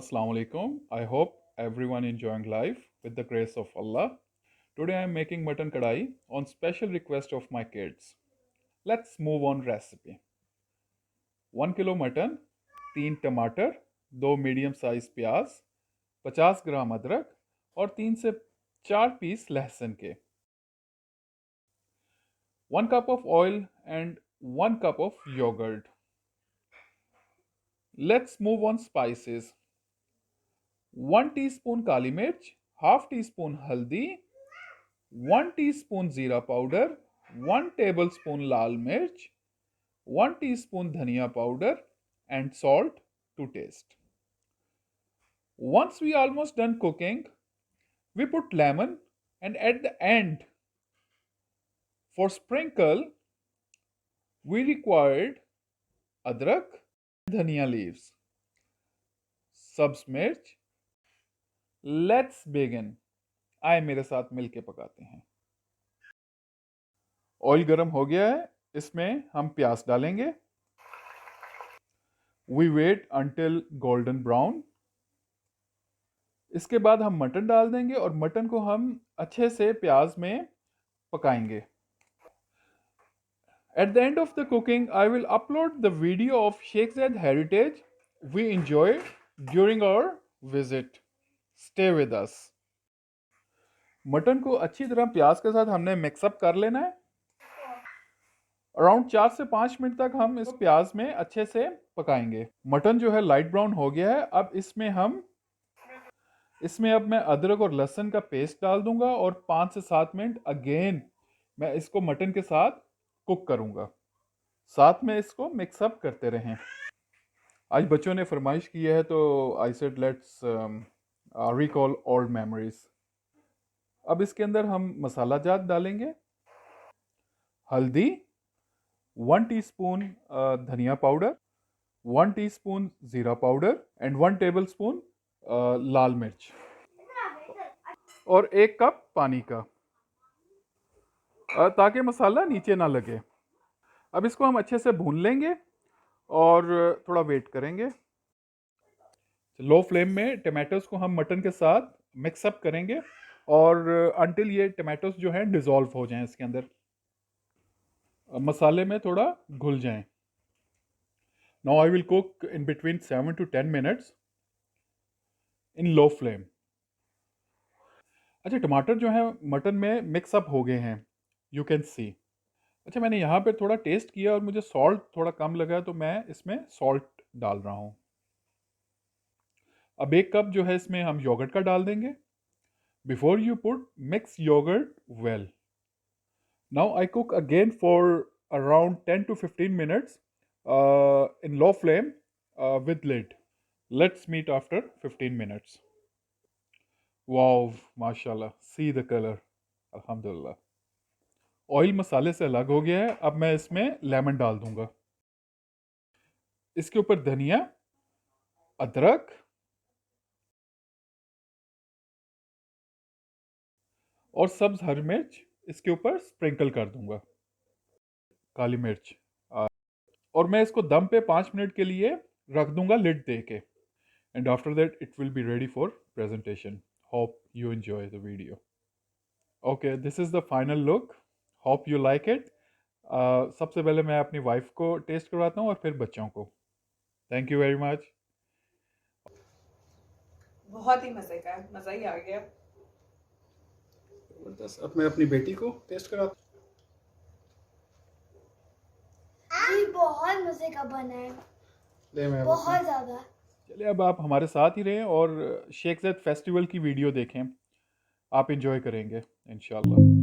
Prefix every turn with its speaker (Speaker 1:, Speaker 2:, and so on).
Speaker 1: Assalamu alaikum. I hope everyone enjoying life with the grace of Allah. Today I am making mutton kadai on special request of my kids. Let's move on recipe. 1 kilo mutton, 3 टमाटर, 2 medium size प्याज, 50 ग्राम अदरक और 3 से 4 piece लहसुन के, 1 cup of oil and 1 cup of yogurt. Let's move on spices. 1 teaspoon kali mirch, half teaspoon haldi, 1 teaspoon jeera powder, 1 tablespoon lal mirch, 1 teaspoon dhania powder and salt to taste. Once we almost done cooking, we put lemon and at the end for sprinkle we required adrak, dhania leaves, सब्ज मिर्च. Let's begin. आए मेरे साथ मिलके पकाते हैं. Oil गरम हो गया है, इसमें हम प्याज डालेंगे. We wait until golden brown. इसके बाद हम मटन डाल देंगे और मटन को हम अच्छे से प्याज में पकाएंगे. At the end of the cooking, I will upload the video of Sheikh Zayed heritage we enjoyed during our visit. Stay with us. Mutton को अच्छी तरह प्याज के साथ हमने मिक्सअप कर लेना है. अराउंड 4 से 5 मिनट तक हम इस प्याज में अच्छे से पकाएंगे. मटन जो है लाइट ब्राउन हो गया है. अब इसमें मैं अदरक और लहसुन का पेस्ट डाल दूंगा और 5 से 7 मिनट अगेन मैं इसको मटन के साथ कुक करूंगा. साथ में इसको मिक्सअप करते रहें. आज बच्चों ने फरमाइश की है तो I said let's recall old memories. अब इसके अंदर हम मसाला जात डालेंगे. हल्दी, 1 टीस्पून धनिया पाउडर, 1 टीस्पून जीरा पाउडर एंड 1 टेबलस्पून लाल मिर्च और 1 कप पानी का, ताकि मसाला नीचे ना लगे. अब इसको हम अच्छे से भून लेंगे और थोड़ा वेट करेंगे. लो फ्लेम में टमाटोज को हम मटन के साथ मिक्सअप करेंगे और अंटिल ये टमाटोज जो हैं डिज़ोल्व हो जाएं इसके अंदर, मसाले में थोड़ा घुल जाएं. Now I will cook in between 7 to 10 minutes in low flame. अच्छा, टमाटर जो है मटन में मिक्सअप हो गए हैं, यू कैन सी. अच्छा, मैंने यहाँ पे थोड़ा टेस्ट किया और मुझे सॉल्ट थोड़ा कम लगा तो मैं इसमें सॉल्ट डाल रहा हूँ. अब 1 कप जो है इसमें हम योगर्ट का डाल देंगे. Before you put mix yogurt well. Now I cook again for around 10 to 15 minutes in low flame with lid. Let's meet after 15 minutes. Wow, mashallah, see the color. Alhamdulillah. Oil मसाले से अलग हो गया है. अब मैं इसमें लेमन डाल दूंगा. इसके ऊपर धनिया, अदरक और सब्ज हरी मिर्च इसके ऊपर स्प्रिंकल कर दूंगा, काली मिर्च. और मैं इसको दम पे 5 मिनट के लिए रख दूंगा लिड दे के. And after that it will be ready for presentation. Hope you enjoy the video. Okay, this is the final look. Hope you like it. सबसे पहले मैं अपनी वाइफ को टेस्ट करवाता हूँ और फिर बच्चों को. Thank you very much.
Speaker 2: बहुत ही मजे का है, मजा ही आ गया.
Speaker 1: जबरदस्त. अब मैं अपनी बेटी को टेस्ट कराता
Speaker 3: जी बहुत मजे का बना है,
Speaker 1: हूँ.
Speaker 3: बहुत ज्यादा.
Speaker 1: चलिए, अब आप हमारे साथ ही रहें और शेख ज़ैद फेस्टिवल की वीडियो देखें. आप इंजॉय करेंगे इंशाल्लाह.